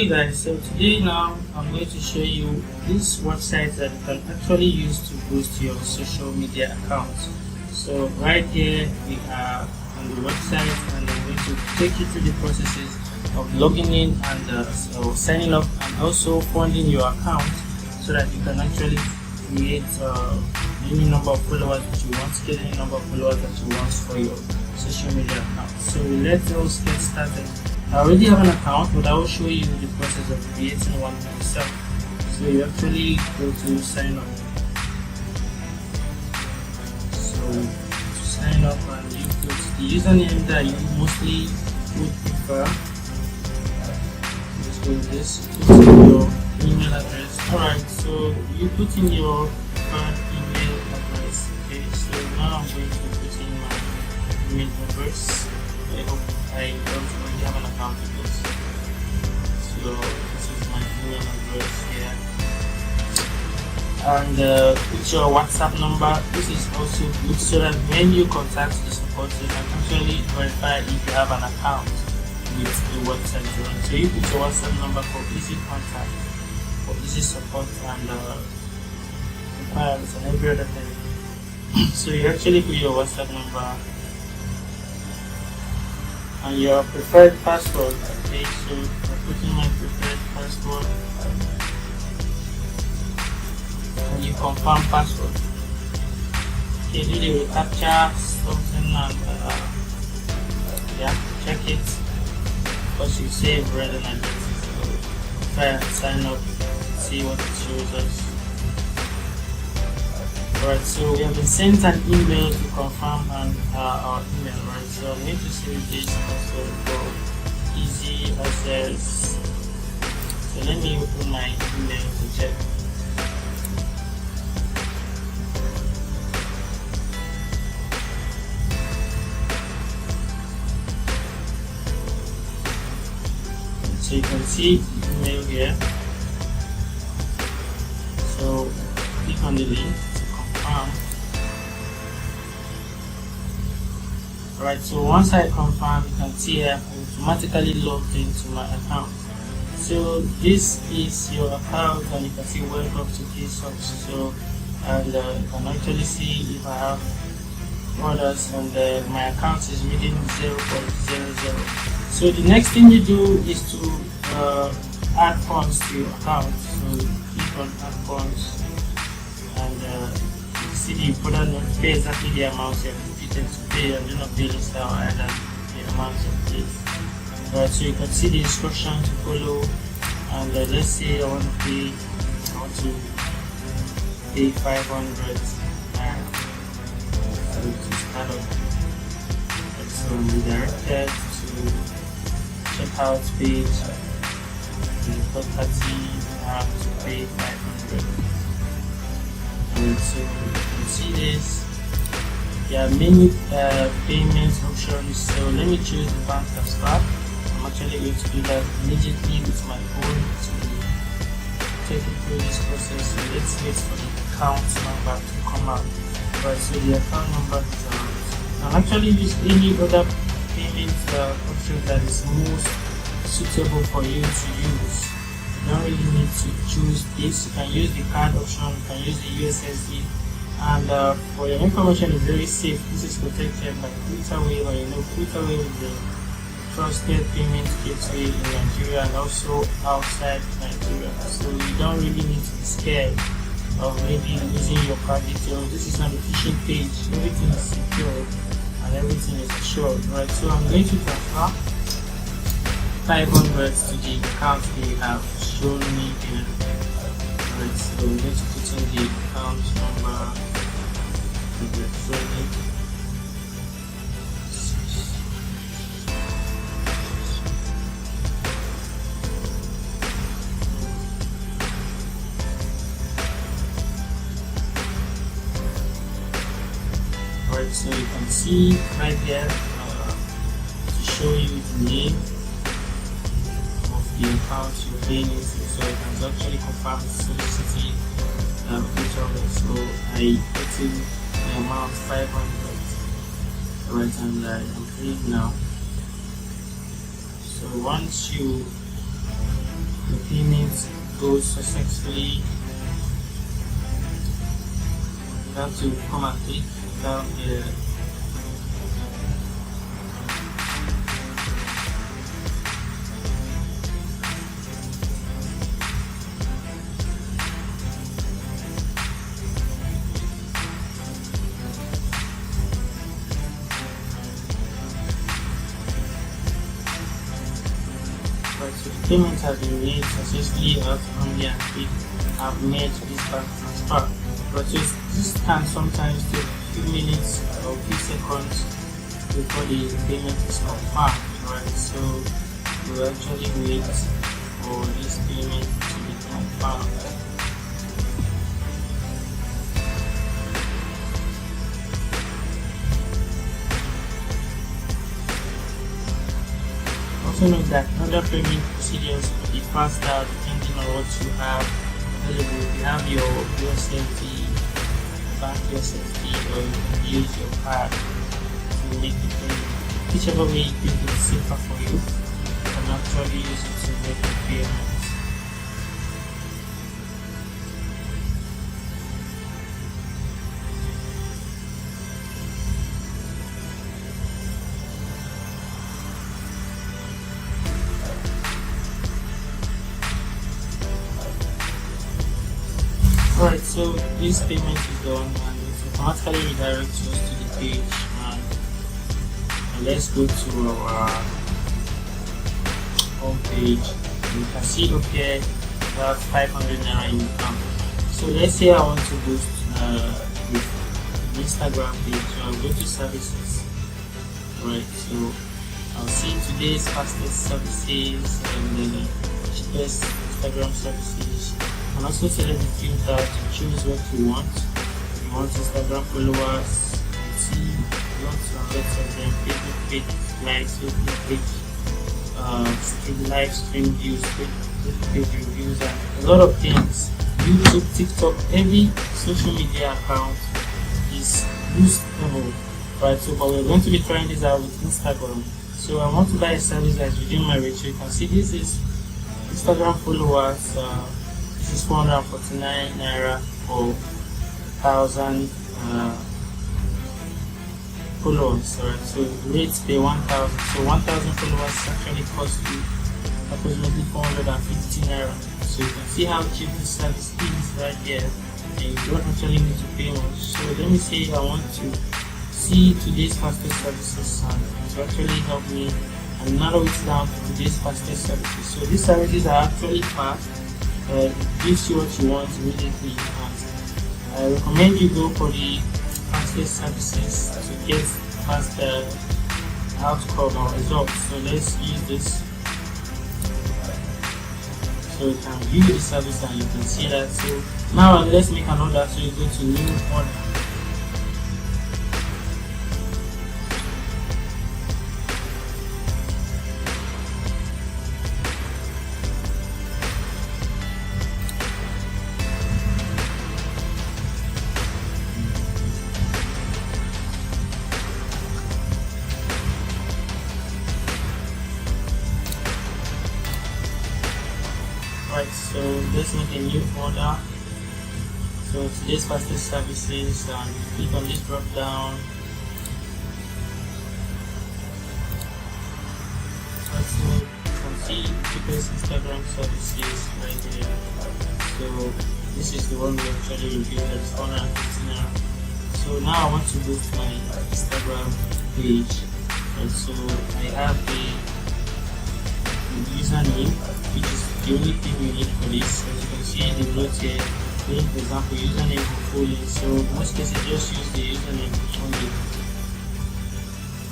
Okay guys, so today now I'm going to show you these websites that you can actually use to boost your social media accounts. So right here we are on the website, and I'm going to take you through the processes of logging in and signing up, and also funding your account so that you can actually create any number of followers that you want, get any number of followers that you want for your social media account. So let's get started. I already have an account, but I will show you the process of creating one myself. So you actually go to sign up. So to sign up, and you put the username that you mostly would prefer. Let's go with this. Put in your email address. Alright, so you put in your preferred email address. Okay, so now I'm going to put in my email address. I hope I don't already have an account with this. So this is my email address here. And with your WhatsApp number, this is also good so that when you contact the support, you can actually verify if you have an account with the website journey. So you put your WhatsApp number for easy contact, for easy support and inquiries and every other thing. So you actually put your WhatsApp number and your preferred password. Okay, so I'm putting my preferred password and you confirm password. Okay, do the captcha something and yeah, check it because you save rather than this. So try and sign up, see what it shows us. Alright, so we have been sent an email to confirm and our email, right? So I'm going to save this also for easy access. So let me open my email to check. So you can see the email here. So click on the link. Alright, so once I confirm, you can see I'm automatically logged into my account. So this is your account, and you can see welcome to K-subs. So and you can actually see if I have orders, and my account is reading 0.00. So the next thing you do is to add funds to your account. So click on add funds, and see the important note, pay exactly the amount you have repeated to pay, and do not pay less than higher than the amount you have paid. Alright, so you can see the instructions to follow, and let's say I want to pay 500 so to start up. So I'm redirected to checkout page. In the property, I have to pay 500. So you can see this. There are many payment options. So let me choose the bank transfer. I'm actually going to do that immediately with my phone to take it through this process. So let's wait for the account number to come out. Right, so the account number is I'm actually use any other payment option that is most suitable for you to use. You don't really need to choose this. You can use the card option, you can use the USSD, and for your information is very safe. This is protected by Quickaway, or Quickaway is a trusted payment gateway in Nigeria and also outside Nigeria. So you don't really need to be scared of maybe losing your card details. This is not a phishing page. Everything is secure and everything is assured, right? So I'm going to transfer 500 to the account they have shown me here. Right, so I'm going to put in the account number electronic. Alright, so you can see right there to show you the name the account you're paying into, so it can actually confirm the city so I put in the amount 500, right, and I'm paying now. So once you the payment goes successfully. You have to come and click down here. Right, so the payment has been made successfully. You have to come here and click I've made this bank transfer. But this can sometimes take a few minutes or a few seconds before the payment is confirmed. Right, so we'll actually wait for this payment to be confirmed. Also note that other payment procedures will be faster depending on what you have available. If you have your USSD, bank USSD, or you can use your card to make the payment. Whichever way you think is safer for you, you can actually use it to make the payment. Alright, so this payment is done and it automatically redirects us to the page, and let's go to our home page. You can see up here we have 500 naira in the account. So let's say I want to boost the Instagram page, so I'll go to services. Right, so I'll see today's fastest services and the cheapest Instagram services. And also select the filter to choose what you want. If you want Instagram followers, see, you want to let them Facebook page, likes, Facebook page, live stream views, Facebook page reviews, and a lot of things. YouTube, TikTok, every social media account is boostable. Right, so but we're going to be trying this out with Instagram. So I want to buy a service that's within my reach. So you can see this is Instagram followers. This is 449 naira for 1,000 followers. Alright, so rates per 1,000. So 1,000 followers actually cost you approximately 450 naira. So you can see how cheap this service is right here, and you don't actually need to pay much. So let me say I want to see today's fastest services and to actually help me and narrow it down to today's fastest services. So these services are actually fast. It gives you what you want immediately, and I recommend you go for the fastest services to get faster outcome or results. So let's use this. So you can view the service and you can see that. So now let's make an order. So you go to new order. Right, so let's make a new order. So today's fastest services, and click on this drop down. Also, you can see the cheapest Instagram services right here. So this is the one we actually reviewed at 450 naira. So now I want to boost my Instagram page. And so I have the username, which is the only thing we need for this. As you can see in the note here, for example, username for folio. So in most cases, just use the username only.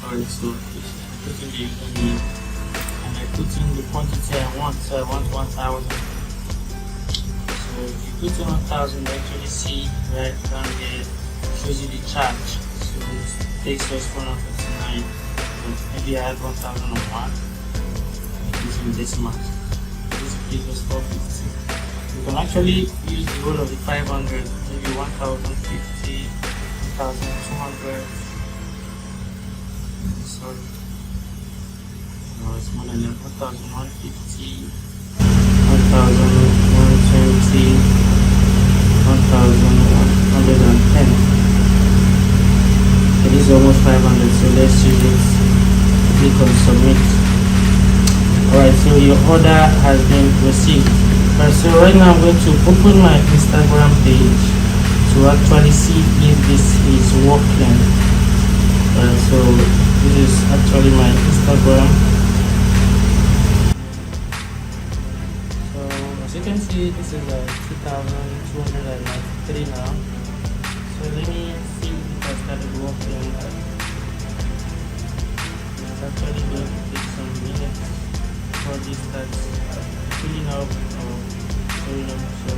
Alright, so put in the username and I put in the quantity I want. So I want 1,000. So if you put in 1,000, you actually see right down here, shows you the charge. So it takes us 459. Maybe I had 1,001. Using this much. This gives us 450. You can actually use the whole of the 500, maybe 1,050, 1,200. Sorry. No, it's more than 1,150, 1,000. would see 1110. So this is almost 500, so let's use it. Click on submit. Alright, so your order has been received. Alright, so right now I'm going to open my Instagram page to actually see if this is working. Alright, so this is actually my Instagram. So as you can see, this is 2,293 now. So let me see if I started working. It's actually going to take some minutes for this starts filling up or showing up. So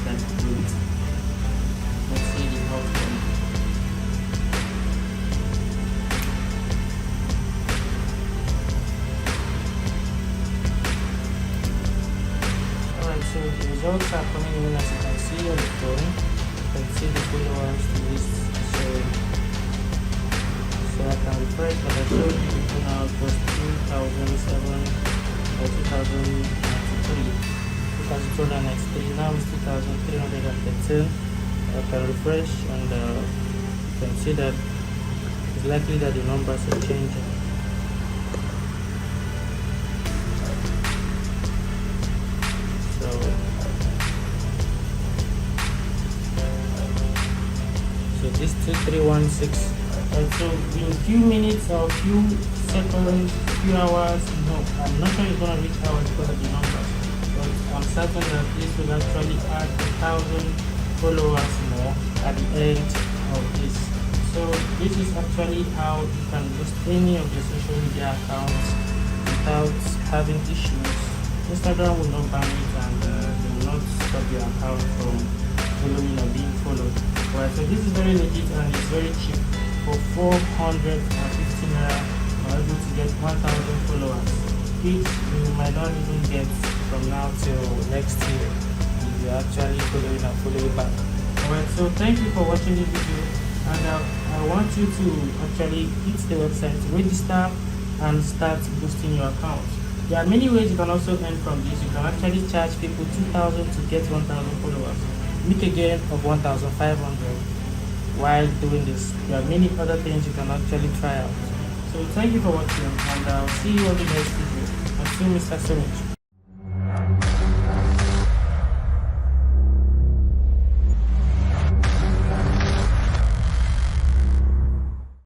that's good. Let's see the outcome. Alright, so the results are coming in as you can see on the phone. You can see the followers list. So I can refresh, but I showed you before now it was 2007 or 2093. Now it's 2313. I can refresh and you can see that it's likely that the numbers are changing. So this 2316. So in few minutes or few seconds, few hours, I'm not sure it's gonna reach hours because of the numbers, but I'm certain that this will actually add 1,000 followers more at the end of this. So this is actually how you can boost any of your social media accounts without having issues. Instagram will not ban it and they will not stop your account from following or being followed. Alright, so this is very legit and it's very cheap. For 450 naira, you're able to get 1,000 followers, which you might not even get from now till next year if you're actually following and following back. Alright, so thank you for watching this video, and I want you to actually hit the website, register and start boosting your account. There are many ways you can also earn from this. You can actually charge people 2,000 to get 1,000 followers, make a gain of 1,500 while doing this. There are many other things you can actually try out. So thank you for watching, and I'll see you on the next video. I'm still Mr. Sumit.